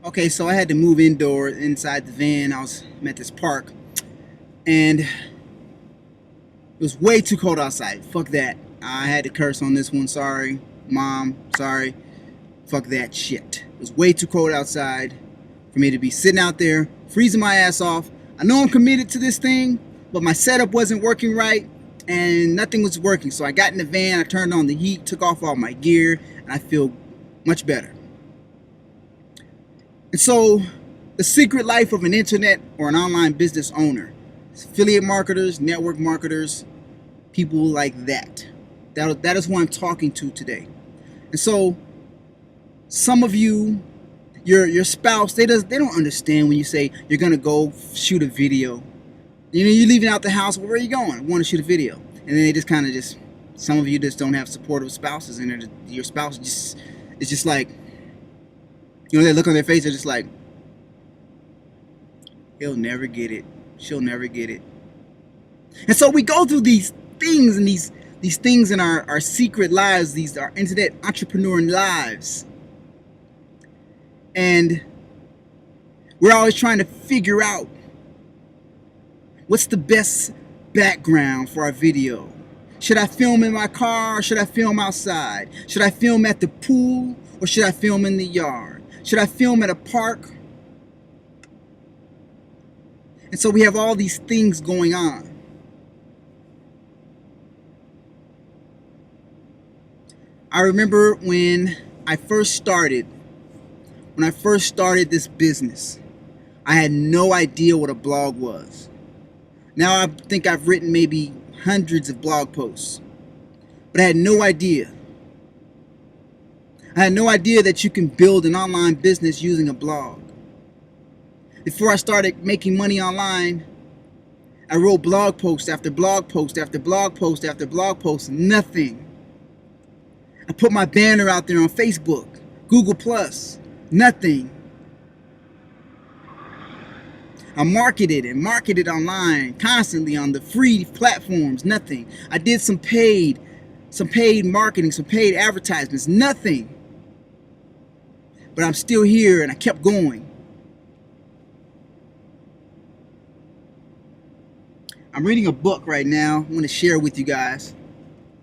Okay, so I had to move indoor inside the van. I'm at this park, and it was way too cold outside. Fuck that. I had to curse on this one. Sorry, mom. Sorry. Fuck that shit. It was way too cold outside for me to be sitting out there freezing my ass off. I know I'm committed to this thing, but my setup wasn't working right, and nothing was working. So I got in the van. I turned on the heat, took off all my gear, and I feel much better. And so, the secret life of an internet or an online business owner, affiliate marketers, network marketers, people like that. That is who I'm talking to today. And so, some of you, your spouse, they don't understand when you say you're gonna go shoot a video. You know, you're leaving out the house. Well, where are you going? I want to shoot a video, and then they just kind of some of you just don't have supportive spouses, and your spouse is just like. You know, they look on their face, they're just like, he'll never get it. She'll never get it. And so we go through these things and these things in our secret lives, these our internet entrepreneur lives. And we're always trying to figure out what's the best background for our video. Should I film in my car or should I film outside? Should I film at the pool or should I film in the yard? Should I film at a park? And so we have all these things going on. I remember when I first started this business, I had no idea what a blog was. Now I think I've written maybe hundreds of blog posts, but I had no idea. I had no idea that you can build an online business using a blog. Before I started making money online, I wrote blog post after blog post after blog post after blog post, nothing. I put my banner out there on Facebook, Google+, nothing. I marketed online constantly on the free platforms, nothing. I did some paid marketing, some paid advertisements, nothing. But I'm still here and I kept going. I'm reading a book right now I want to share with you guys.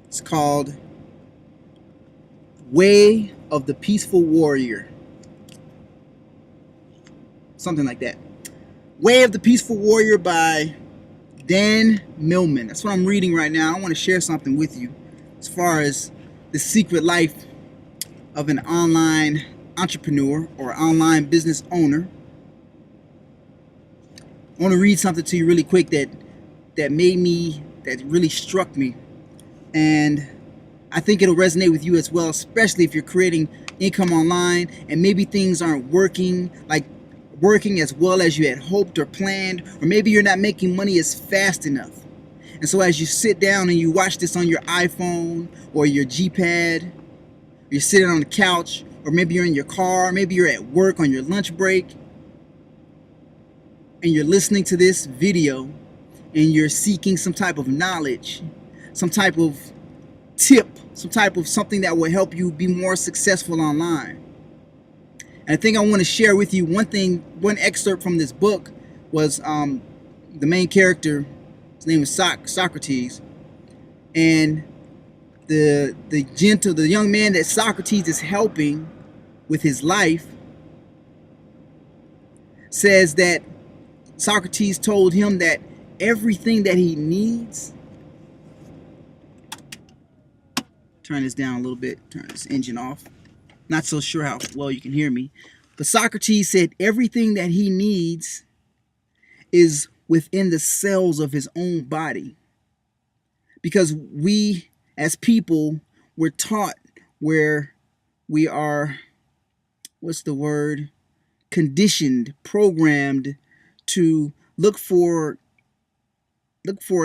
It's called Way of the Peaceful Warrior. Something like that. Way of the Peaceful Warrior by Dan Millman. That's what I'm reading right now. I want to share something with you as far as the secret life of an online entrepreneur or online business owner. I want to read something to you really quick that really struck me, and I think it'll resonate with you as well, especially if you're creating income online and maybe things aren't working as well as you had hoped or planned, or maybe you're not making money as fast enough. And so as you sit down and you watch this on your iPhone or your Gpad, you're sitting on the couch, or maybe you're in your car, maybe you're at work on your lunch break, and you're listening to this video, and you're seeking some type of knowledge, some type of tip, some type of something that will help you be more successful online. And I think I want to share with you one excerpt from this book was the main character, his name is Socrates, and the young man that Socrates is helping with his life says that Socrates told him that everything that he needs, turn this down a little bit, turn this engine off, not so sure how well you can hear me, but Socrates said everything that he needs is within the cells of his own body. Because we as people, we're taught where we are, conditioned, programmed to look for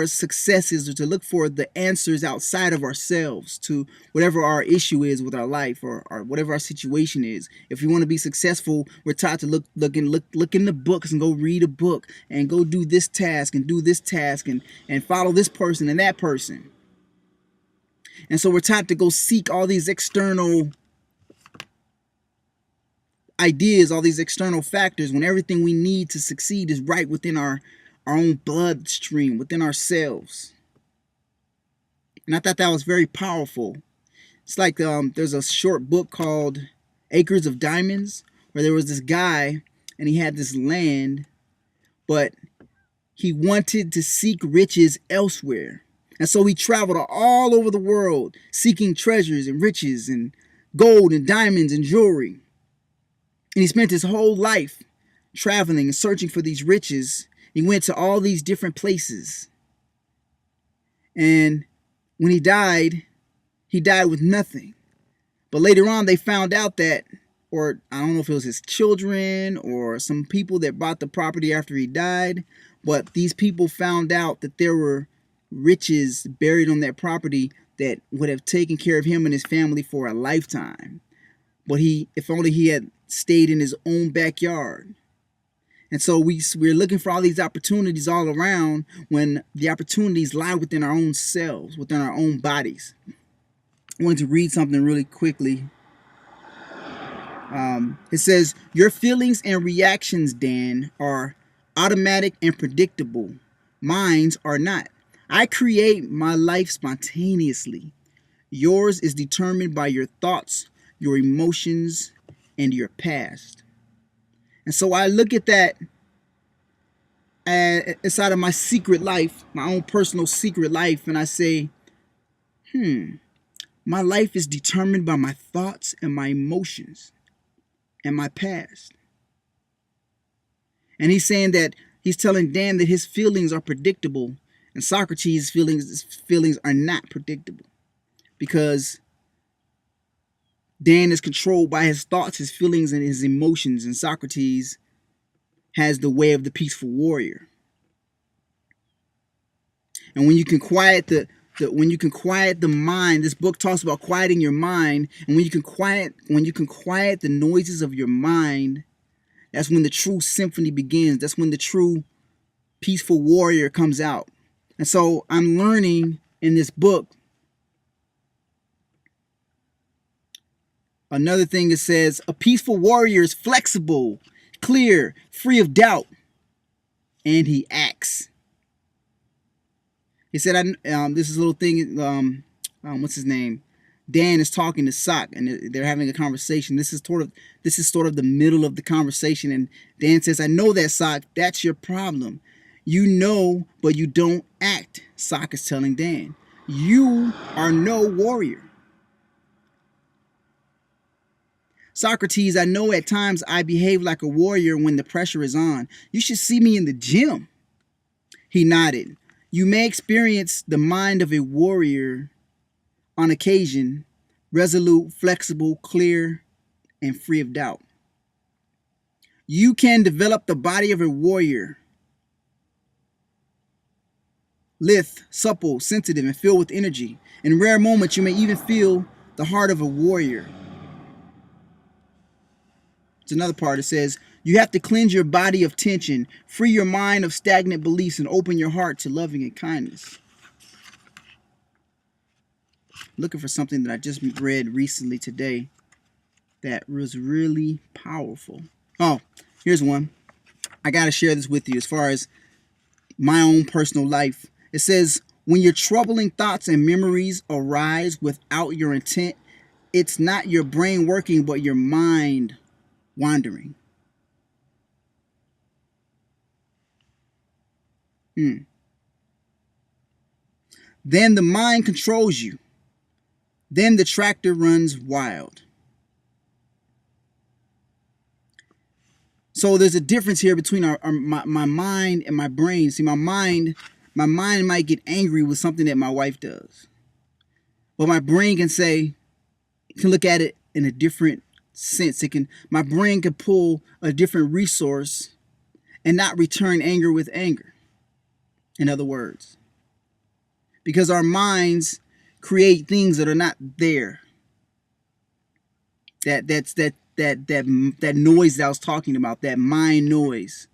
successes, or to look for the answers outside of ourselves to whatever our issue is with our life, or whatever our situation is. If we want to be successful, we're taught to look in the books and go read a book and go do this task and do this task and follow this person and that person. And so we're taught to go seek all these external ideas, all these external factors, when everything we need to succeed is right within our own bloodstream, within ourselves. And I thought that was very powerful. It's like there's a short book called Acres of Diamonds, where there was this guy and he had this land, but he wanted to seek riches elsewhere. And so he traveled all over the world seeking treasures and riches and gold and diamonds and jewelry. And he spent his whole life traveling and searching for these riches. He went to all these different places. And when he died with nothing. But later on, they found out that, or I don't know if it was his children or some people that bought the property after he died, but these people found out that there were riches buried on that property that would have taken care of him and his family for a lifetime. But if only he had stayed in his own backyard. And so we're looking for all these opportunities all around when the opportunities lie within our own selves, within our own bodies. I want to read something really quickly. It says, your feelings and reactions, Dan, are automatic and predictable. Mine are not. I create my life spontaneously. Yours is determined by your thoughts, your emotions, and your past. And so I look at that inside of my secret life, my own personal secret life, and I say, my life is determined by my thoughts and my emotions and my past. And he's saying that he's telling Dan that his feelings are predictable, and Socrates' feelings are not predictable, because Dan is controlled by his thoughts, his feelings, and his emotions, and Socrates has the way of the peaceful warrior. And when you can quiet the mind, this book talks about quieting your mind, and when you can quiet the noises of your mind, that's when the true symphony begins. That's when the true peaceful warrior comes out. And so I'm learning in this book. Another thing it says, a peaceful warrior is flexible, clear, free of doubt, and he acts. He said, this is a little thing, what's his name? Dan is talking to Sock, and they're having a conversation. This is sort of the middle of the conversation, and Dan says, I know that, Sock, that's your problem. You know, but you don't act, Sock is telling Dan. You are no warrior. Socrates, I know at times I behave like a warrior when the pressure is on. You should see me in the gym. He nodded. You may experience the mind of a warrior on occasion, resolute, flexible, clear, and free of doubt. You can develop the body of a warrior, lithe, supple, sensitive, and filled with energy. In rare moments, you may even feel the heart of a warrior. It's another part. It says, you have to cleanse your body of tension, free your mind of stagnant beliefs, and open your heart to loving and kindness. Looking for something that I just read recently today that was really powerful. Oh, here's one. I got to share this with you as far as my own personal life. It says, when your troubling thoughts and memories arise without your intent, it's not your brain working, but your mind wandering. Then the mind controls you. Then the tractor runs wild. So there's a difference here between my mind and my brain. See, my mind might get angry with something that my wife does, but my brain can look at it in a different sense. My brain can pull a different resource and not return anger with anger. In other words, because our minds create things that are not there. That noise that I was talking about, that mind noise,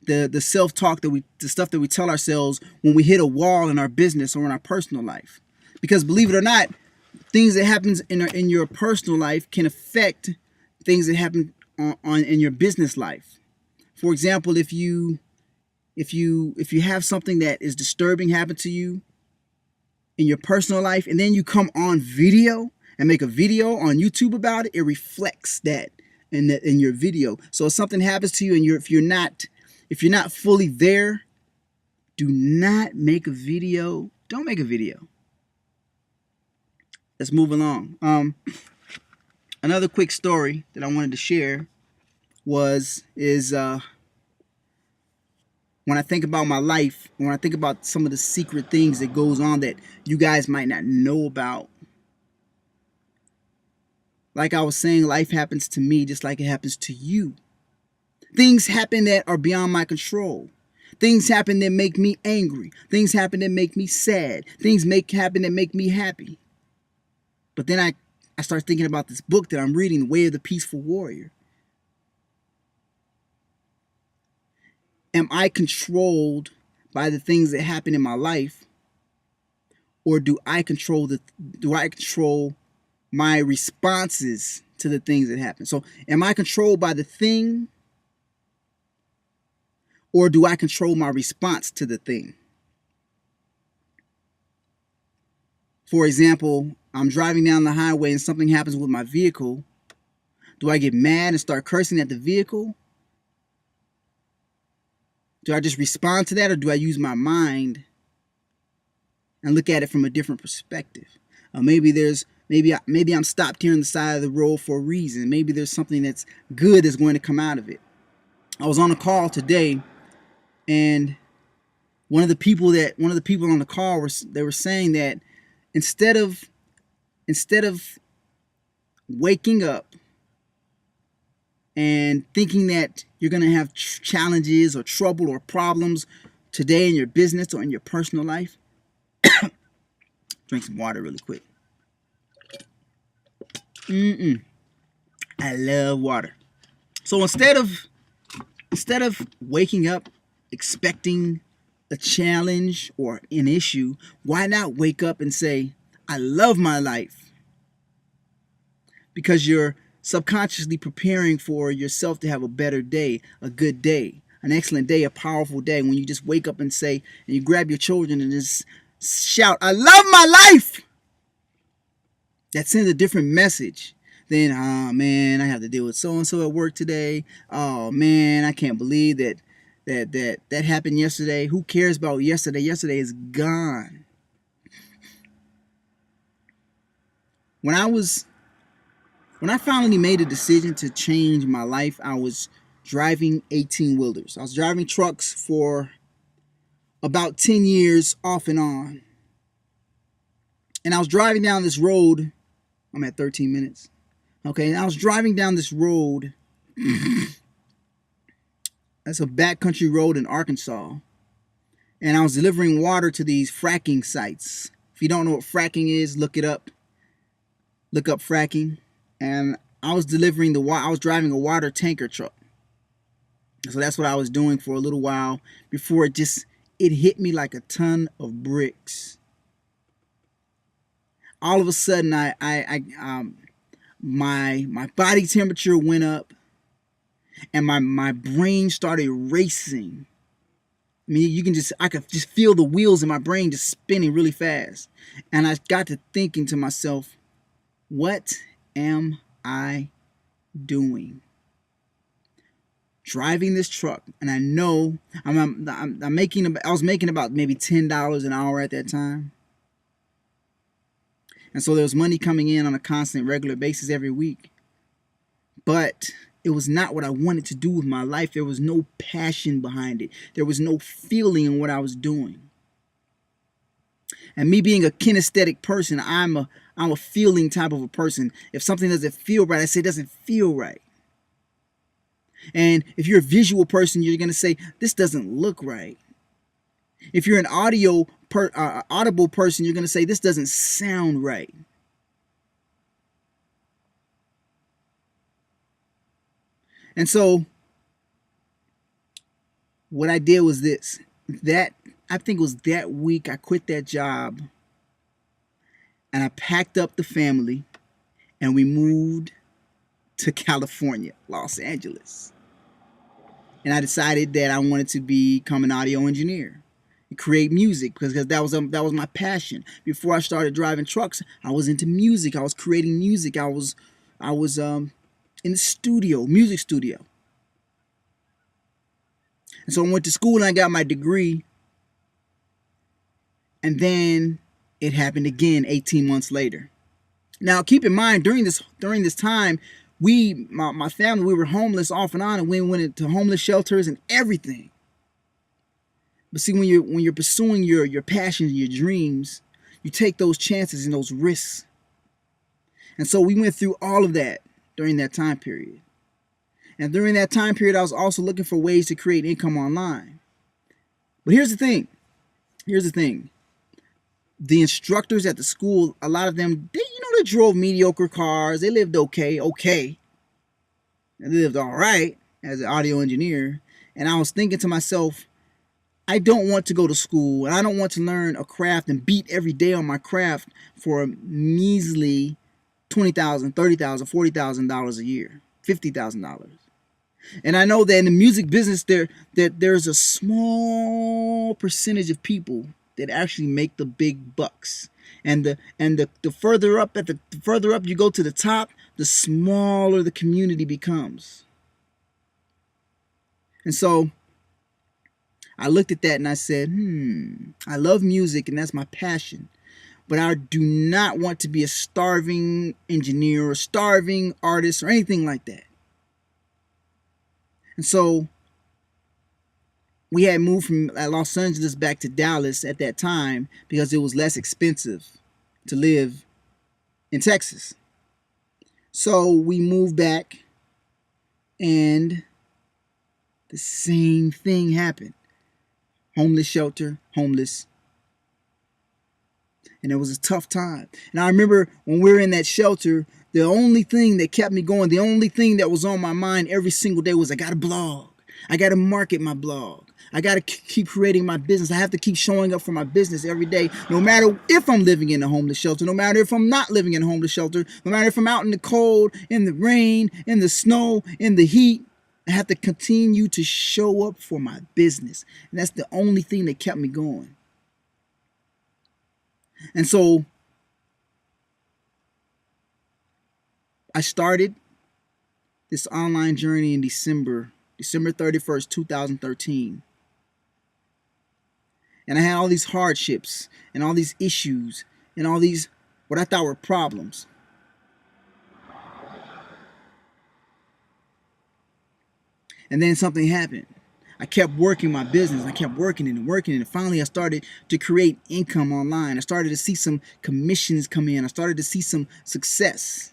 the self-talk the stuff that we tell ourselves when we hit a wall in our business or in our personal life. Because believe it or not, things that happens in your personal life can affect things that happen on in your business life. For example, if you have something that is disturbing happen to you in your personal life, and then you come on video and make a video on YouTube about it, it reflects that in your video. So if something happens to you and if you're not fully there, do not make a video. Don't make a video. Let's move along. Another quick story that I wanted to share is when I think about my life, when I think about some of the secret things that goes on that you guys might not know about. Like I was saying, life happens to me just like it happens to you. Things happen that are beyond my control. Things happen that make me angry. Things happen that make me sad. Things happen that make me happy. But then I start thinking about this book that I'm reading, The Way of the Peaceful Warrior. Am I controlled by the things that happen in my life, or do I control my responses to the things that happen? So, am I controlled by the thing, or do I control my response to the thing? For example, I'm driving down the highway and something happens with my vehicle. Do I get mad and start cursing at the vehicle? Do I just respond to that, or do I use my mind and look at it from a different perspective? Maybe I'm stopped here on the side of the road for a reason. Maybe there's something that's good that's going to come out of it. I was on a call today, and one of the people on the call were saying that instead of waking up and thinking that you're going to have challenges or trouble or problems today in your business or in your personal life. Drink some water really quick. I love water. So instead of waking up expecting a challenge or an issue, why not wake up and say, I love my life? Because you're subconsciously preparing for yourself to have a better day, a good day, an excellent day, a powerful day. When you just wake up and say, and you grab your children and just shout, I love my life. That sends a different message than, oh man, I have to deal with so-and-so at work today. Oh man, I can't believe that happened yesterday. Who cares about yesterday? Yesterday is gone. When I finally made a decision to change my life, I was driving 18-wheelers. I was driving trucks for about 10 years off and on. And I was driving down this road. I'm at 13 minutes. Okay, and I was driving down this road. That's a backcountry road in Arkansas. And I was delivering water to these fracking sites. If you don't know what fracking is, look it up. Look up fracking. And I was driving a water tanker truck. So that's what I was doing for a little while before it hit me like a ton of bricks. All of a sudden, my body temperature went up, and my brain started racing. I mean, I could just feel the wheels in my brain just spinning really fast. And I got to thinking to myself, what am I doing? Driving this truck, and I know I was making about maybe $10 an hour at that time. And so there was money coming in on a constant, regular basis every week. But it was not what I wanted to do with my life. There was no passion behind it. There was no feeling in what I was doing. And me being a kinesthetic person, I'm a feeling type of a person. If something doesn't feel right, I say it doesn't feel right. And if you're a visual person, you're going to say, this doesn't look right. If you're an audible person, you're going to say, this doesn't sound right. And so what I did was this. I think it was that week I quit that job, and I packed up the family, and we moved to California, Los Angeles. And I decided that I wanted to become an audio engineer and create music because that was my passion. Before I started driving trucks, I was into music. I was creating music. I was in the studio, music studio. And so I went to school and I got my degree. And then it happened again 18 months later. Now, keep in mind, during this time, my family, we were homeless off and on, and we went into homeless shelters and everything. But see, when you're pursuing your passions, your dreams, you take those chances and those risks. And so we went through all of that during that time period. And during that time period, I was also looking for ways to create income online. But here's the thing. The instructors at the school, a lot of them, they drove mediocre cars. They lived okay. They lived all right as an audio engineer. And I was thinking to myself, I don't want to go to school, and I don't want to learn a craft and beat every day on my craft for a measly $20,000, $30,000, $40,000 a year, $50,000. And I know that in the music business, there's a small percentage of people that actually make the big bucks. And the further up you go to the top, the smaller the community becomes. And so I looked at that and I said, I love music and that's my passion. But I do not want to be a starving engineer or starving artist or anything like that. And so we had moved from Los Angeles back to Dallas at that time because it was less expensive to live in Texas. So we moved back and the same thing happened. Homeless shelter, homeless. And it was a tough time. And I remember when we were in that shelter, the only thing that kept me going, the only thing that was on my mind every single day was I got to blog. I got to market my blog. I got to keep creating my business. I have to keep showing up for my business every day, no matter if I'm living in a homeless shelter, no matter if I'm not living in a homeless shelter, no matter if I'm out in the cold, in the rain, in the snow, in the heat. I have to continue to show up for my business. And that's the only thing that kept me going. And so I started this online journey in December 31st, 2013. And I had all these hardships and all these issues and all these what I thought were problems. And then something happened. I kept working my business. I kept working and working. And finally, I started to create income online. I started to see some commissions come in. I started to see some success.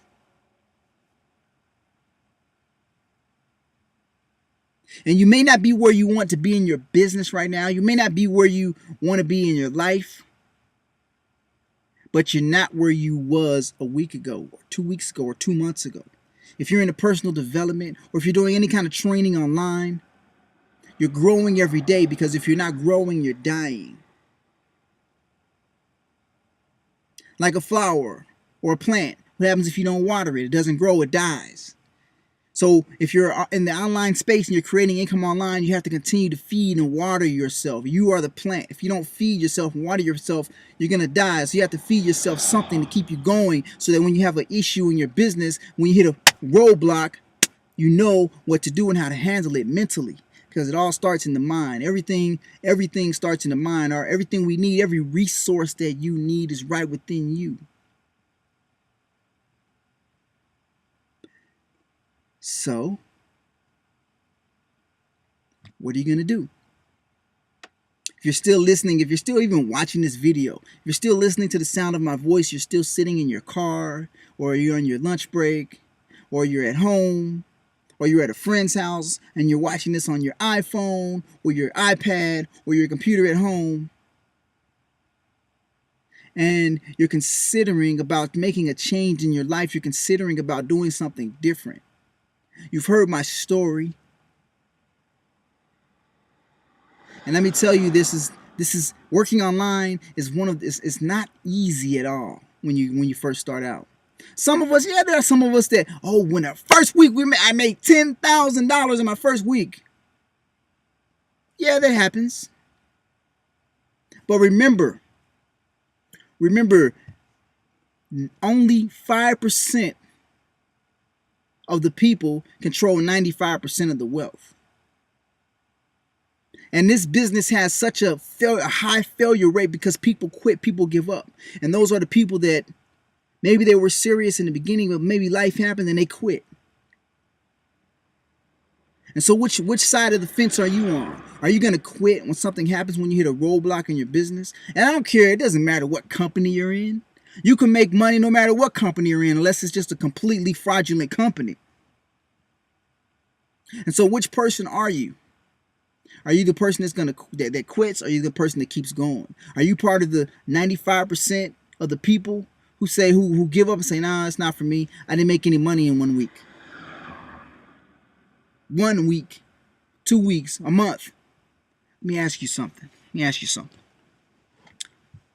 And you may not be where you want to be in your business right now. You may not be where you want to be in your life. But you're not where you was a week ago, or 2 weeks ago, or 2 months ago. If you're into personal development, or if you're doing any kind of training online, you're growing every day, because if you're not growing, you're dying. Like a flower or a plant. What happens if you don't water it? It doesn't grow, it dies. So if you're in the online space and you're creating income online, you have to continue to feed and water yourself. You are the plant. If you don't feed yourself and water yourself, you're going to die. So you have to feed yourself something to keep you going, so that when you have an issue in your business, when you hit a roadblock, you know what to do and how to handle it mentally. Because it all starts in the mind. Everything starts in the mind. Or everything we need, every resource that you need is right within you. So, what are you going to do? If you're still listening, if you're still even watching this video, if you're still listening to the sound of my voice, you're still sitting in your car, or you're on your lunch break, or you're at home, or you're at a friend's house and you're watching this on your iPhone or your iPad or your computer at home, and you're considering about making a change in your life, you're considering about doing something different. You've heard my story. And let me tell you, this is working online is it's not easy at all when you first start out. Some of us, yeah, there are some of us that, oh, when the first week I made $10,000 in my first week. Yeah, that happens. But remember, only 5% of the people control 95% of the wealth. And this business has such a high failure rate because people quit, people give up. And those are the people that maybe they were serious in the beginning, but maybe life happened and they quit. And so which side of the fence are you on? Are you going to quit when something happens, when you hit a roadblock in your business? And I don't care. It doesn't matter what company you're in. You can make money no matter what company you're in, unless it's just a completely fraudulent company. And so which person are you? Are you the person that quits? Or are you the person that keeps going? Are you part of the 95% of the people who say who give up and say, nah, it's not for me. I didn't make any money in 1 week. 1 week, 2 weeks, a month. Let me ask you something.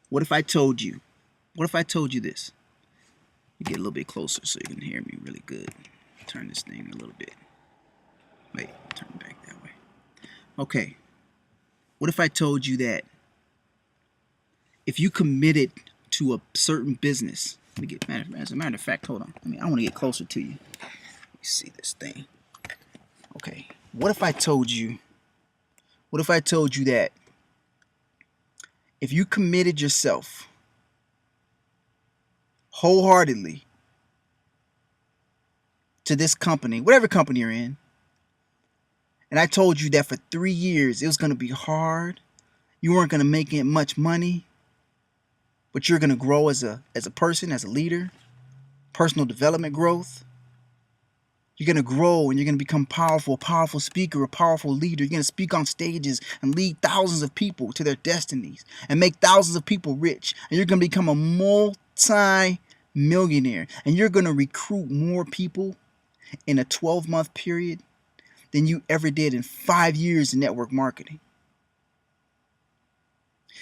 What if I told you this? You get a little bit closer so you can hear me really good. Turn this thing a little bit. Wait, turn it back that way. Okay. What if I told you that if you committed to a certain business, as a matter of fact, hold on. I want to get closer to you. Let me see this thing. Okay. What if I told you that if you committed yourself wholeheartedly to this company, whatever company you're in, and I told you that for 3 years it was going to be hard, you weren't going to make much money, but you're going to grow as a person, as a leader, personal development growth. You're going to grow and you're going to become a powerful speaker, a powerful leader. You're going to speak on stages and lead thousands of people to their destinies and make thousands of people rich. And you're going to become a multi-millionaire. And you're going to recruit more people in a 12-month period than you ever did in 5 years in network marketing.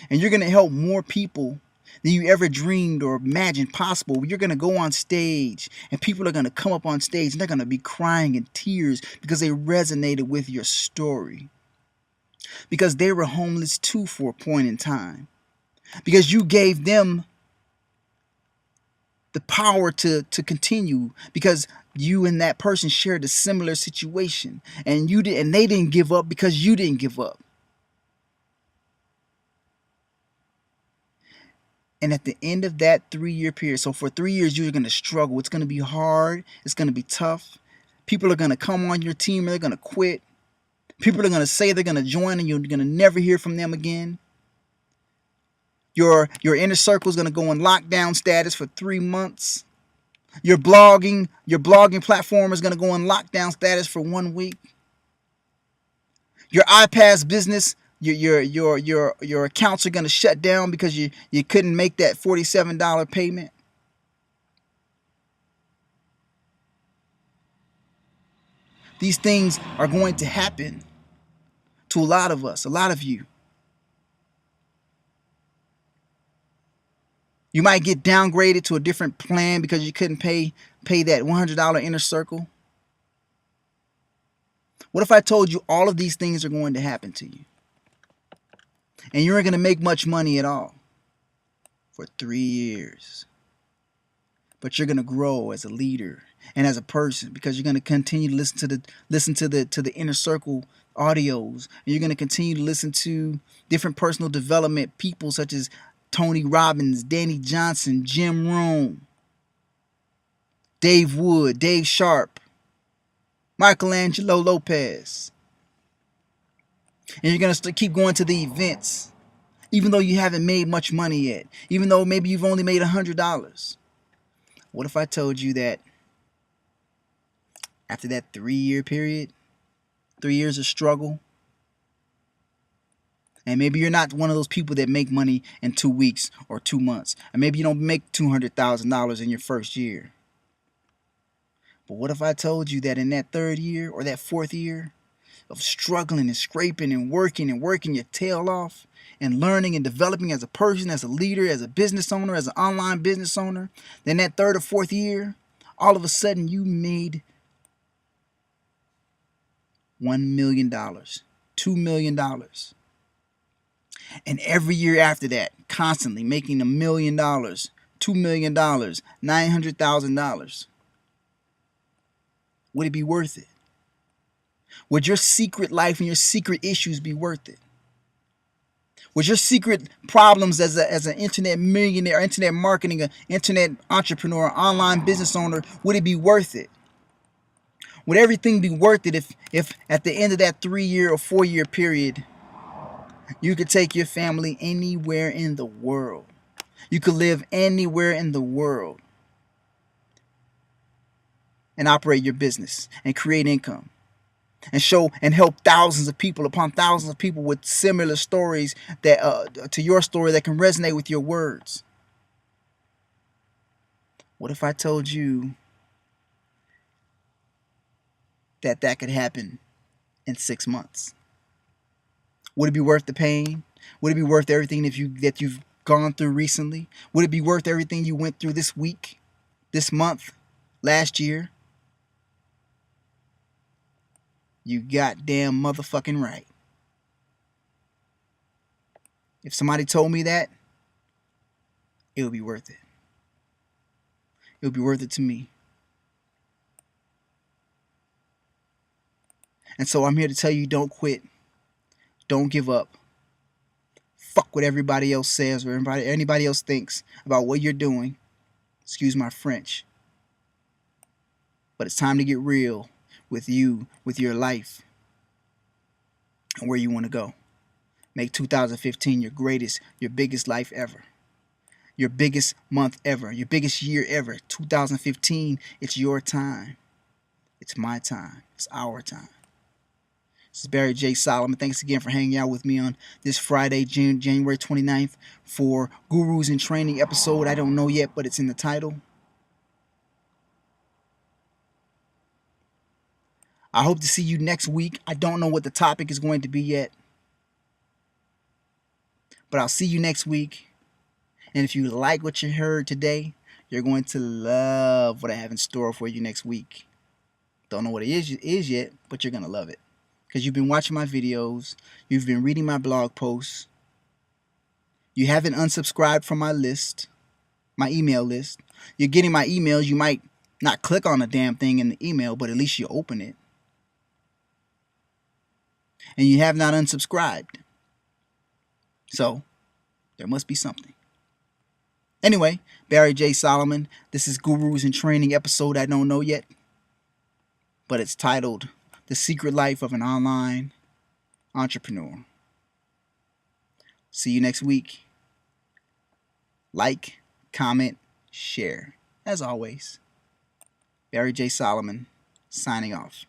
And you're going to help more people than you ever dreamed or imagined possible. You're going to go on stage and people are going to come up on stage and they're going to be crying in tears because they resonated with your story. Because they were homeless too for a point in time. Because you gave them the power to continue, because you and that person shared a similar situation, and they didn't give up because you didn't give up. And at the end of that 3-year period, so for 3 years, you're going to struggle. It's going to be hard. It's going to be tough. People are going to come on your team and they're going to quit. People are going to say they're going to join and you're going to never hear from them again. Your inner circle is going to go in lockdown status for 3 months. Your blogging platform is going to go in lockdown status for 1 week. Your iPads business, your accounts are going to shut down because you couldn't make that $47 payment. These things are going to happen to a lot of us, a lot of you. You might get downgraded to a different plan because you couldn't pay that $100 inner circle. What if I told you all of these things are going to happen to you? And you aren't going to make much money at all for 3 years. But you're going to grow as a leader and as a person, because you're going to continue to listen to the inner circle audios. And you're going to continue to listen to different personal development people such as Tony Robbins, Danny Johnson, Jim Rohn, Dave Wood, Dave Sharp, Michelangelo Lopez. And you're going to keep going to the events, even though you haven't made much money yet, even though maybe you've only made $100. What if I told you that after that 3-year period, 3 years of struggle, and maybe you're not one of those people that make money in 2 weeks or 2 months, and maybe you don't make $200,000 in your first year. But what if I told you that in that 3rd year or that 4th year of struggling and scraping and working your tail off, and learning and developing as a person, as a leader, as a business owner, as an online business owner, then that third or fourth year, all of a sudden you made $1 million, $2 million. And every year after that, constantly making $1 million, $2 million, $900,000. Would it be worth it? Would your secret life and your secret issues be worth it? Would your secret problems as an internet millionaire, internet marketing, an internet entrepreneur, online business owner, would it be worth it? Would everything be worth it if at the end of that 3-year or 4-year period, you could take your family anywhere in the world? You could live anywhere in the world and operate your business and create income and show and help thousands of people upon thousands of people with similar stories that to your story that can resonate with your words. What if I told you that that could happen in 6 months? Would it be worth the pain? Would it be worth everything that you've gone through recently? Would it be worth everything you went through this week, this month, last year? You goddamn motherfucking right. If somebody told me that, it would be worth it. It would be worth it to me. And so I'm here to tell you, don't quit. Don't give up. Fuck what everybody else says or anybody else thinks about what you're doing. Excuse my French. But it's time to get real with you, with your life, and where you want to go. Make 2015 your greatest, your biggest life ever. Your biggest month ever. Your biggest year ever. 2015, it's your time. It's my time. It's our time. This is Barry J. Solomon. Thanks again for hanging out with me on this Friday, January 29th for Gurus in Training episode. I don't know yet, but it's in the title. I hope to see you next week. I don't know what the topic is going to be yet, but I'll see you next week. And if you like what you heard today, you're going to love what I have in store for you next week. Don't know what it is yet, but you're going to love it. Because you've been watching my videos, you've been reading my blog posts, you haven't unsubscribed from my list, my email list. You're getting my emails. You might not click on a damn thing in the email, but at least you open it. And you have not unsubscribed. So, there must be something. Anyway, Barry J. Solomon, this is Gurus in Training episode I don't know yet, but it's titled The Secret Life of an Online Entrepreneur. See you next week. Like, comment, share. As always, Barry J. Solomon, signing off.